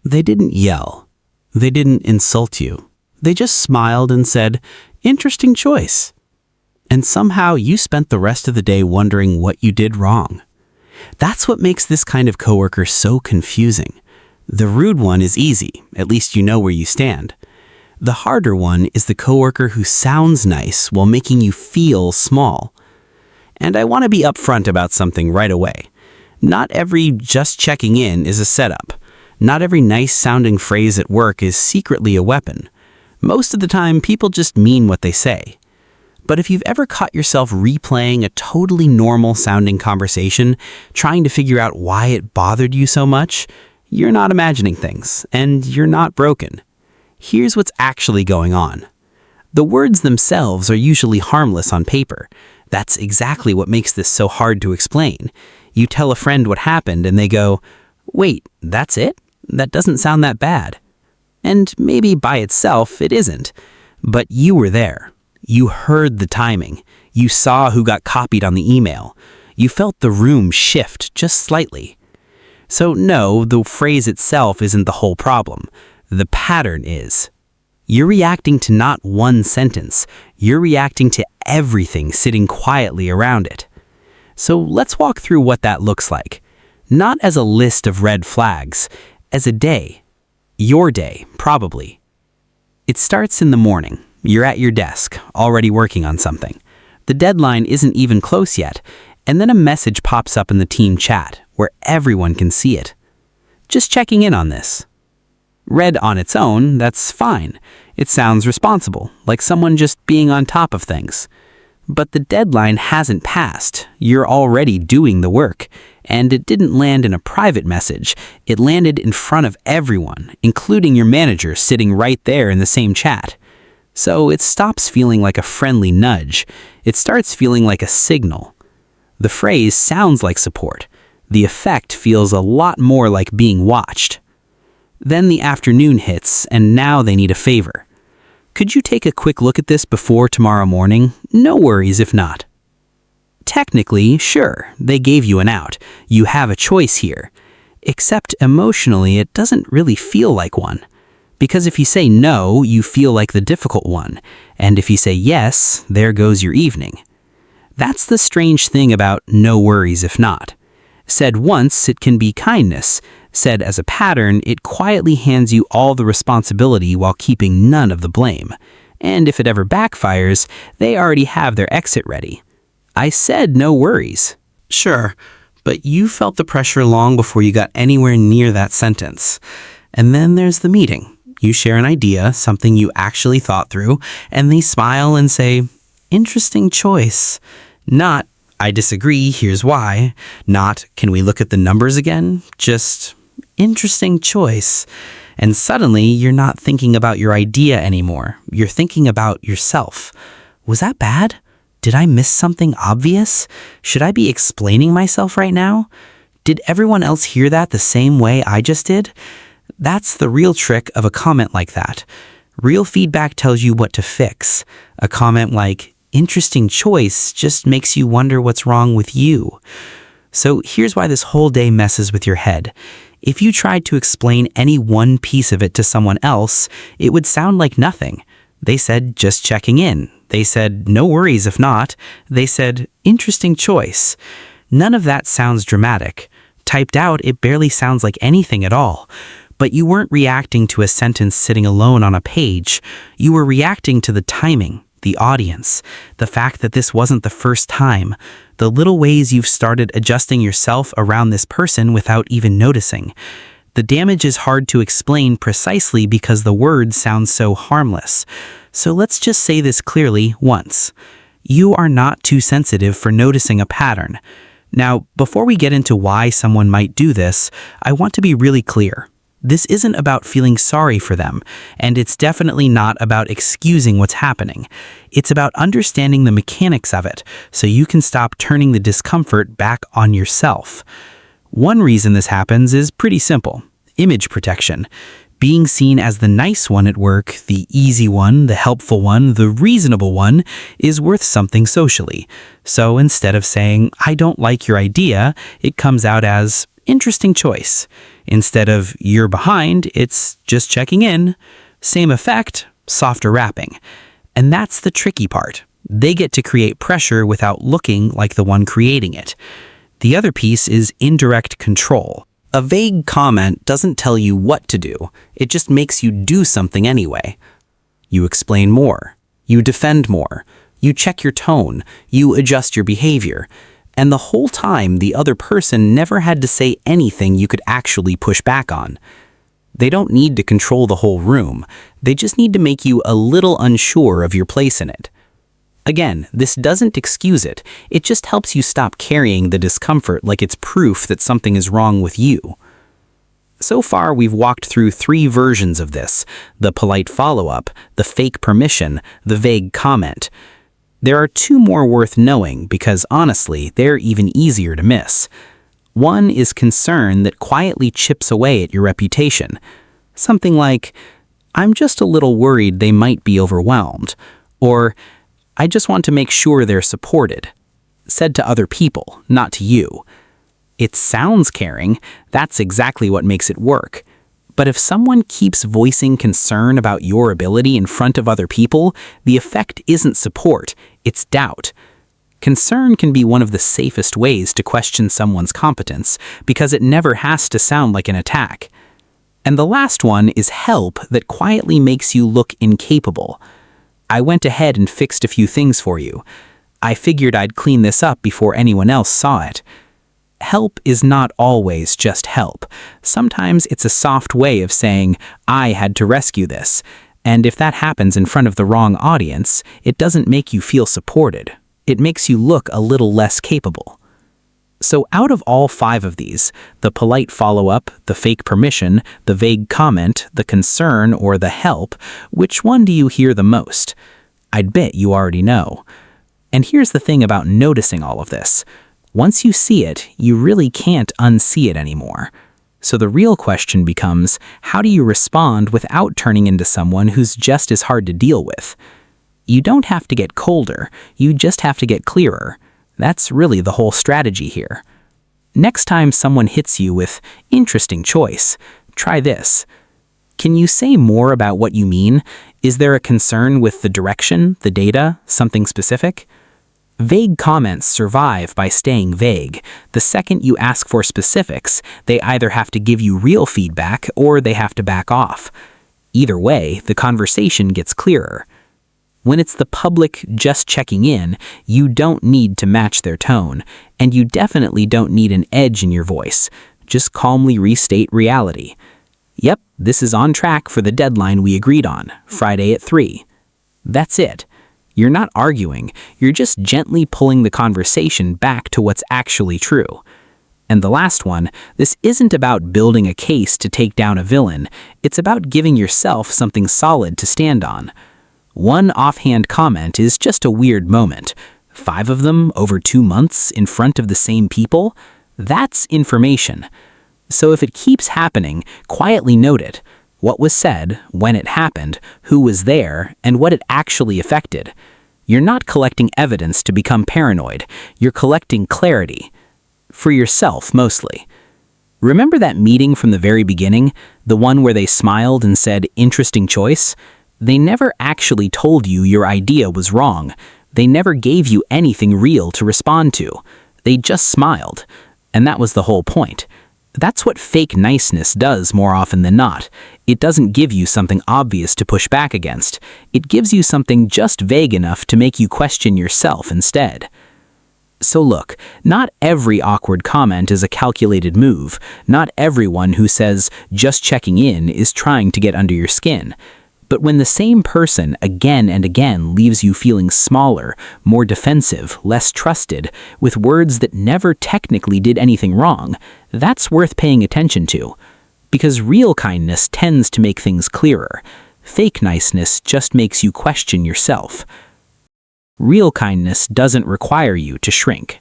They didn't yell. They didn't insult you. They just smiled and said, "Interesting choice." And somehow you spent the rest of the day wondering what you did wrong. That's what makes this kind of coworker so confusing. The rude one is easy, at least you know where you stand. The harder one is the coworker who sounds nice while making you feel small. And I want to be upfront about something right away. Not every just checking in is a setup. Not every nice-sounding phrase at work is secretly a weapon. Most of the time, people just mean what they say. But if you've ever caught yourself replaying a totally normal-sounding conversation, trying to figure out why it bothered you so much, you're not imagining things, and you're not broken. Here's what's actually going on. The words themselves are usually harmless on paper. That's exactly what makes this so hard to explain. You tell a friend what happened and they go, "Wait, that's it? That doesn't sound that bad." And maybe by itself it isn't. But you were there. You heard the timing. You saw who got copied on the email. You felt the room shift just slightly. So no, the phrase itself isn't the whole problem. The pattern is. You're reacting to not one sentence. You're reacting to everything sitting quietly around it. So let's walk through what that looks like. Not as a list of red flags, as a day. Your day, probably. It starts in the morning. You're at your desk, already working on something. The deadline isn't even close yet, and then a message pops up in the team chat where everyone can see it. Just checking in on this. Read on its own, that's fine. It sounds responsible, like someone just being on top of things. But the deadline hasn't passed. You're already doing the work. And it didn't land in a private message. It landed in front of everyone, including your manager sitting right there in the same chat. So it stops feeling like a friendly nudge. It starts feeling like a signal. The phrase sounds like support. The effect feels a lot more like being watched. Then the afternoon hits, and now they need a favor. Could you take a quick look at this before tomorrow morning? No worries if not. Technically, sure, they gave you an out. You have a choice here. Except emotionally, it doesn't really feel like one. Because if you say no, you feel like the difficult one. And if you say yes, there goes your evening. That's the strange thing about no worries if not. Said once, it can be kindness. Said as a pattern, it quietly hands you all the responsibility while keeping none of the blame. And if it ever backfires, they already have their exit ready. I said no worries. Sure, but you felt the pressure long before you got anywhere near that sentence. And then there's the meeting. You share an idea, something you actually thought through, and they smile and say, "Interesting choice." Not, "I disagree, here's why." Not, "Can we look at the numbers again?" Just, "Interesting choice." And suddenly, you're not thinking about your idea anymore. You're thinking about yourself. Was that bad? Did I miss something obvious? Should I be explaining myself right now? Did everyone else hear that the same way I just did? That's the real trick of a comment like that. Real feedback tells you what to fix. A comment like, "Interesting choice," just makes you wonder what's wrong with you. So here's why this whole day messes with your head. If you tried to explain any one piece of it to someone else, it would sound like nothing. They said, "Just checking in." They said, "No worries if not." They said, "Interesting choice." None of that sounds dramatic. Typed out, it barely sounds like anything at all. But you weren't reacting to a sentence sitting alone on a page. You were reacting to the timing, the audience, the fact that this wasn't the first time, the little ways you've started adjusting yourself around this person without even noticing. The damage is hard to explain precisely because the words sound so harmless. So let's just say this clearly once. You are not too sensitive for noticing a pattern. Now, before we get into why someone might do this, I want to be really clear. This isn't about feeling sorry for them, and it's definitely not about excusing what's happening. It's about understanding the mechanics of it, so you can stop turning the discomfort back on yourself. One reason this happens is pretty simple: image protection. Being seen as the nice one at work, the easy one, the helpful one, the reasonable one, is worth something socially. So instead of saying, "I don't like your idea," it comes out as, "Interesting choice." Instead of "you're behind," it's "just checking in." Same effect, softer wrapping. And that's the tricky part. They get to create pressure without looking like the one creating it. The other piece is indirect control. A vague comment doesn't tell you what to do. It just makes you do something anyway. You explain more. You defend more. You check your tone. You adjust your behavior. And the whole time, the other person never had to say anything you could actually push back on. They don't need to control the whole room. They just need to make you a little unsure of your place in it. Again, this doesn't excuse it. It just helps you stop carrying the discomfort like it's proof that something is wrong with you. So far, we've walked through 3 versions of this: the polite follow-up, the fake permission, the vague comment. There are 2 more worth knowing because, honestly, they're even easier to miss. One is concern that quietly chips away at your reputation. Something like, "I'm just a little worried they might be overwhelmed," or "I just want to make sure they're supported," said to other people, not to you. It sounds caring. That's exactly what makes it work. But if someone keeps voicing concern about your ability in front of other people, the effect isn't support, it's doubt. Concern can be one of the safest ways to question someone's competence because it never has to sound like an attack. And the last one is help that quietly makes you look incapable. "I went ahead and fixed a few things for you. I figured I'd clean this up before anyone else saw it." Help is not always just help. Sometimes it's a soft way of saying, "I had to rescue this." And if that happens in front of the wrong audience, it doesn't make you feel supported. It makes you look a little less capable. So out of all 5 of these, the polite follow-up, the fake permission, the vague comment, the concern, or the help, which one do you hear the most? I'd bet you already know. And here's the thing about noticing all of this. Once you see it, you really can't unsee it anymore. So the real question becomes, how do you respond without turning into someone who's just as hard to deal with? You don't have to get colder, you just have to get clearer. That's really the whole strategy here. Next time someone hits you with "interesting choice," try this. Can you say more about what you mean? Is there a concern with the direction, the data, something specific? Vague comments survive by staying vague. The second you ask for specifics, they either have to give you real feedback or they have to back off. Either way, the conversation gets clearer. When it's the public just checking in, you don't need to match their tone, and you definitely don't need an edge in your voice. Just calmly restate reality. "Yep, this is on track for the deadline we agreed on, Friday at 3. That's it. You're not arguing, you're just gently pulling the conversation back to what's actually true. And the last one, this isn't about building a case to take down a villain, it's about giving yourself something solid to stand on. One offhand comment is just a weird moment. 5 of them over 2 months in front of the same people? That's information. So if it keeps happening, quietly note it. What was said, when it happened, who was there, and what it actually affected. You're not collecting evidence to become paranoid. You're collecting clarity. For yourself, mostly. Remember that meeting from the very beginning? The one where they smiled and said, "Interesting choice"? They never actually told you your idea was wrong. They never gave you anything real to respond to. They just smiled. And that was the whole point. That's what fake niceness does more often than not. It doesn't give you something obvious to push back against. It gives you something just vague enough to make you question yourself instead. So look, not every awkward comment is a calculated move. Not everyone who says, "just checking in," is trying to get under your skin. But when the same person again and again leaves you feeling smaller, more defensive, less trusted, with words that never technically did anything wrong, that's worth paying attention to. Because real kindness tends to make things clearer. Fake niceness just makes you question yourself. Real kindness doesn't require you to shrink.